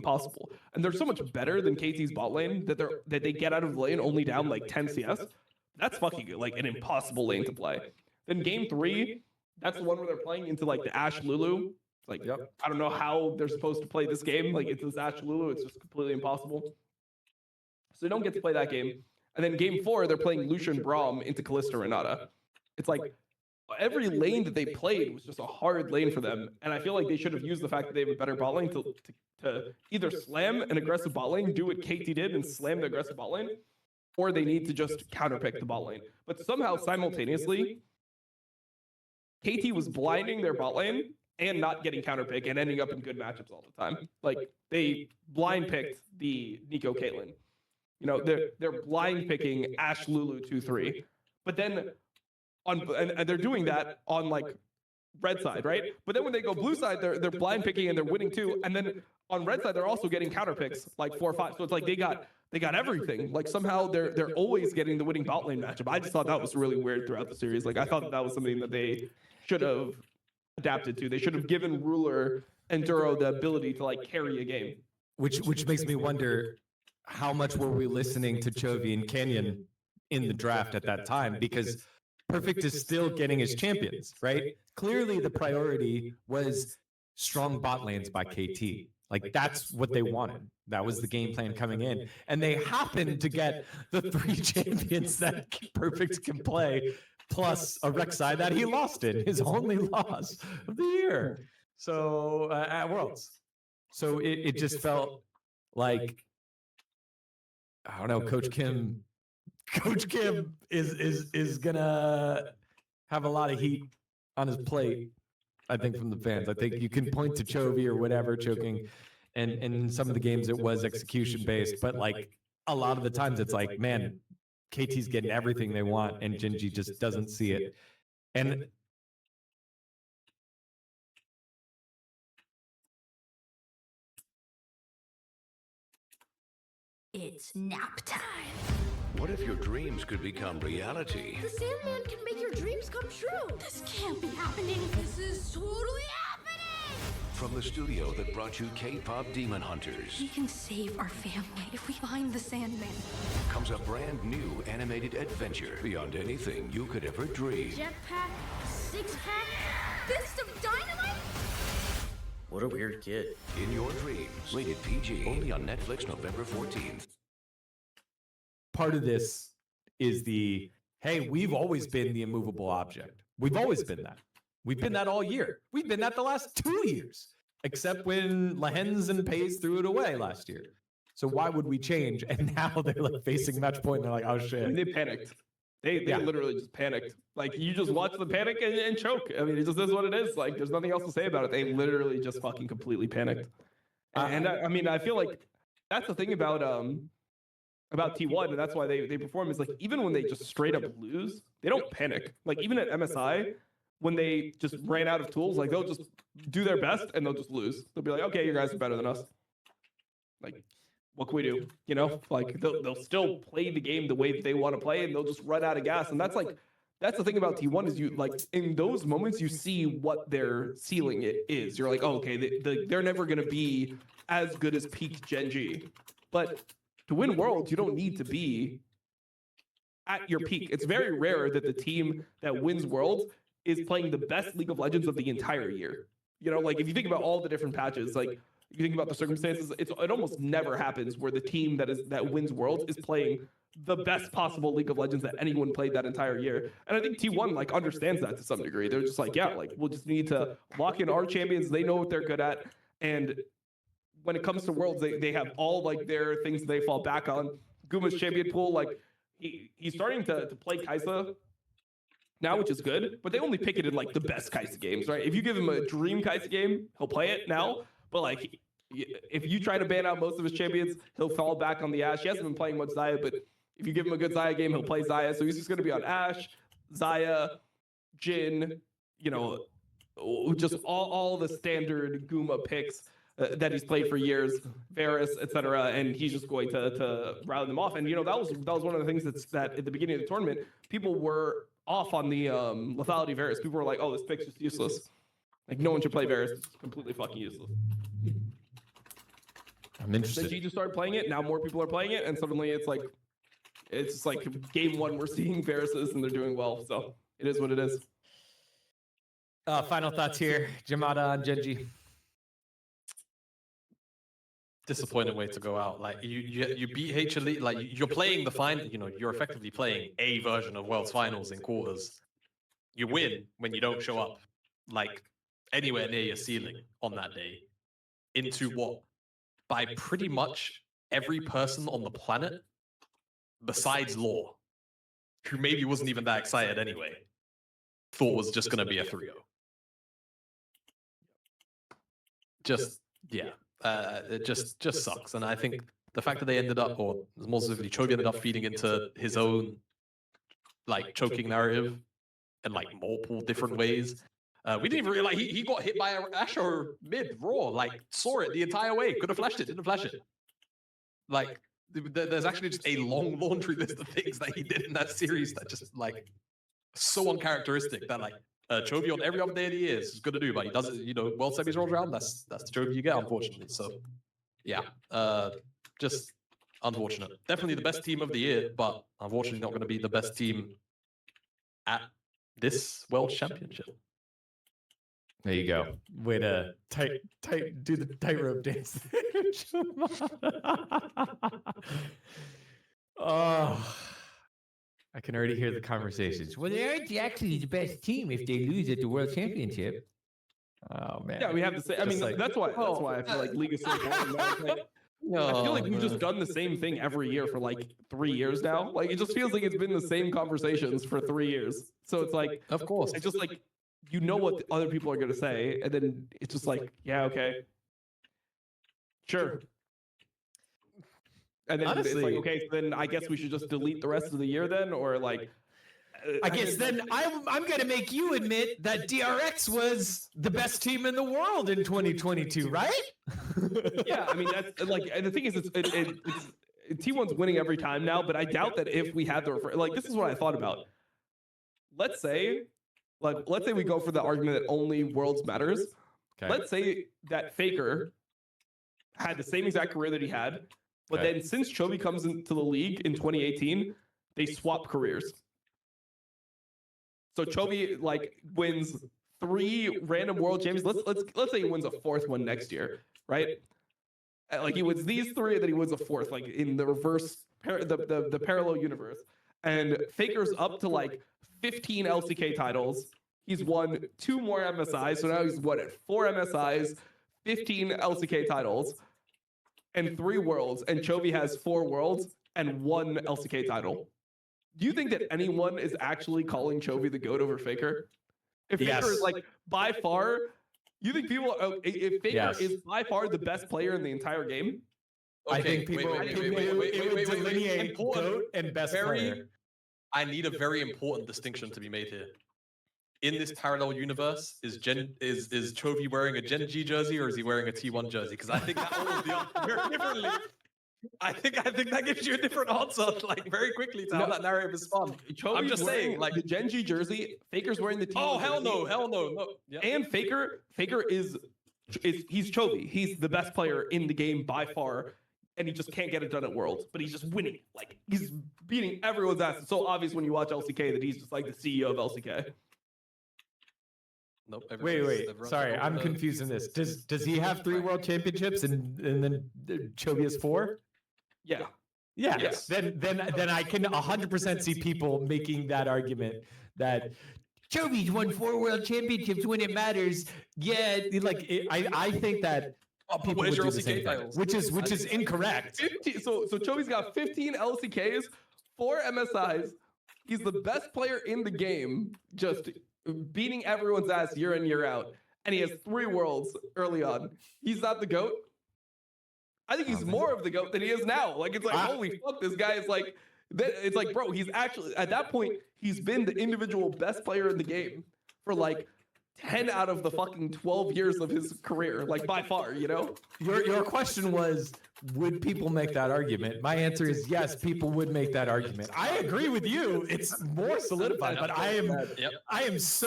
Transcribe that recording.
impossible. And they're so much better than KT's bot lane that they get out of the lane only down like 10 CS. That's fucking like an impossible lane to play. Then game 3, that's the one where they're playing into like the Ashe Lulu. Like, I don't know how they're supposed to play this game. Like, it's this Ashe Lulu. It's just completely impossible. So they don't get to play that game. And then game 4, they're playing Lucian Braum into Kalista Renata. It's like every lane that they played was just a hard lane for them. And I feel like they should have used the fact that they have a better bot lane to either slam an aggressive bot lane, do what KT did and slam the aggressive bot lane, or they need to just counterpick the bot lane. But somehow, simultaneously, KT was blinding their bot lane and not getting counterpick and ending up in good matchups all the time. Like, they blind picked the Nico Caitlyn. You know, they're blind picking Ashe Lulu 2-3. But then and they're doing that on like red side, right? But then when they go blue side, they're blind picking and they're winning too. And then on red side, they're also getting counter picks like 4 or 5. So it's like they got everything. Like somehow they're always getting the winning bot lane matchup. I just thought that was really weird throughout the series. Like I thought that was something that they should have adapted to. They should have given Ruler and Duro the ability to like carry a game. Which makes me wonder, how much were we listening to Chovy and Canyon in the draft at that time? Because Perfect is still getting his champions, right? Clearly the priority was strong bot lanes by KT. Like that's what they wanted. That was the game plan coming in. And they happened to get the 3 champions that Perfect can play, plus a Rek'Sai that he lost in, his only loss of the year. So at Worlds. So it just felt like, I don't know, Coach Kim is gonna have a lot of heat on his plate, I think, from the fans. I think you can point to Chovy or whatever choking, and in some of the games it was execution based, but like a lot of the times it's like, man, KT's getting everything they want and Genji just doesn't see it. And it's nap time. What if your dreams could become reality? The Sandman can make your dreams come true. This can't be happening. This is totally happening. From the studio that brought you K-pop Demon Hunters, We can save our family if we find the Sandman. comes a brand new animated adventure beyond anything you could ever dream. Jetpack, 6-pack, fist of dynamite? What a weird kid. In your dreams, rated PG, only on Netflix November 14th. part of this is the, hey, we've always been the immovable object. We've always been that. We've been that all year. We've been that the last 2 years, except when Lahens and Pays threw it away last year. So why would we change? And now they're like facing match point and they're like, oh shit. They panicked. They literally just panicked. Like, you just watch the panic and choke. I mean, it just is what it is. Like, there's nothing else to say about it. They literally just fucking completely panicked. And I mean, I feel like that's the thing about T1, and that's why they perform, is like, even when they just straight up lose, they don't panic. Like, even at MSI, when they just ran out of tools, like, they'll just do their best and they'll just lose. They'll be like, okay, you guys are better than us. Like, what can we do? You know, like, they'll still play the game the way that they want to play, and they'll just run out of gas. And that's the thing about T1 is, you, like, in those moments, you see what their ceiling is. You're like, oh, okay, they're never going to be as good as peak Genji. But to win Worlds, you don't need to be at your peak. It's very rare that the team that wins Worlds is playing the best League of Legends of the entire year. You know, like, if you think about all the different patches, like, you think about the circumstances, it almost never happens where the team that wins Worlds is playing the best possible League of Legends that anyone played that entire year. And I think T1 like understands that to some degree. They're just like, yeah, like, we'll just need to lock in our champions. They know what they're good at. And when it comes to Worlds, they have all like their things that they fall back on. Guma's champion pool, like, he's starting to play Kai'Sa now, which is good, but they only pick it in like the best Kai'Sa games, right? If you give him a dream Kai'Sa game, he'll play it now. But like, if you try to ban out most of his champions, he'll fall back on the Ashe. He hasn't been playing much Xayah, but if you give him a good Xayah game, he'll play Xayah. So he's just going to be on Ashe, Xayah, Jhin, you know, just all the standard Guma picks that he's played for years, Varus, etc. And he's just going to round them off. And, you know, that was one of the things that at the beginning of the tournament, people were off on the lethality Varus. People were like, oh, this pick's just useless. Like, no one should play Varus. It's completely fucking useless. I'm Then interested. G just started playing it. Now more people are playing it, and suddenly it's like game one. We're seeing Varus's, and they're doing well. So it is what it is. Final thoughts here, Jamada on Genji. Disappointing way to go out. Like you beat H Elite, like you're playing the final. You know, you're effectively playing a version of World's Finals in quarters. You win when you don't show up, like anywhere near your ceiling on that day. Into what, by pretty much every person on the planet, besides Law, who maybe wasn't even that excited anyway, thought was just going to be a 3-0. Just yeah. It just sucks, and I think the fact that they ended up, or more specifically, Chovy ended up feeding into his own like choking narrative in like multiple different ways. We didn't even realize he got hit by a Asher mid raw, like saw it the entire way, could have flashed it, didn't flash it. Like there's actually just a long laundry list of things that he did in that series that just like so uncharacteristic that like. Chovy on every other day of the year is good to do, but he does it, you know, World Semis rolls around, that's the Chovy you get, unfortunately. So, yeah, just unfortunate. Definitely the best team of the year, but unfortunately not going to be the best team at this World Championship. There you go. Way to do the tightrope dance. Oh. I can already hear the conversations. Well, they aren't actually the best team if they lose at the World Championship. Oh man. Yeah, we have to say. I mean, that's why I feel like League is so boring. I feel like we've just done the same thing every year for like 3 years now. Like it just feels like it's been the same conversations for 3 years. So it's like, Of course. it's just like you know what the other people are gonna say, and then it's just like, yeah, okay, sure. And then Honestly, it's like, okay, so then I guess we should just delete the rest of the year then, or like. I guess then I'm going to make you admit that DRX was the best team in the world in 2022, right? Yeah, I mean that's like, and the thing is, it's T1's winning every time now, but I doubt that if we had the like, this is what I thought about. Let's say we go for the argument that only Worlds matters. Okay. Let's say that Faker had the same exact career that he had. But then since Chovy comes into the league in 2018, they swap careers. So Chovy like wins 3 random world champions. Let's say he wins a 4th one next year, right? Like he wins these 3, and then he wins a 4th, like in the reverse, the parallel universe. And Faker's up to like 15 LCK titles. He's won 2 more MSIs, so now he's what, at 4 MSIs, 15 LCK titles. And 3 worlds, and Chovy has 4 worlds and 1 LCK title. Do you think that anyone is actually calling Chovy the GOAT over Faker? If Faker is like by far, you think people? If Faker is by far the best player in the entire game, I think people would delineate GOAT and best player. I need a very important distinction to be made here. In this parallel universe, is Chovy wearing a Gen G jersey or is he wearing a T1 jersey? Because I think that all the answer very differently. I think that gives you a different answer, like very quickly to how that narrative is spun. I'm just saying, like the Gen G jersey, Faker's wearing the T1. Oh hell no. Yep. And Faker is he's Chovy. He's the best player in the game by far, and he just can't get it done at Worlds. But he's just winning. Like he's beating everyone's ass. It's so obvious when you watch LCK that he's just like the CEO of LCK. Nope. Wait. Sorry, I'm confused in this. Does he have 3 world championships and then Chovy has 4? Yeah. Yeah. Yes. Then I can 100% see people making that argument that Chovy's won 4 world championships when it matters. Yeah, like I think that people would do the same thing, which is incorrect. 15, so Chovy's got 15 LCKs, 4 MSIs. He's the best player in the game, just beating everyone's ass year in, year out. And he has 3 worlds early on. He's not the GOAT. I think he's more of the GOAT than he is now. Like, it's like, holy fuck, this guy is like, it's like, bro, he's actually, at that point, he's been the individual best player in the game for like 10 out of the fucking 12 years of his career, like by far, you know? Your question was, would people make that argument? My answer is yes, people would make that argument. I agree with you. It's more solidified, but I am so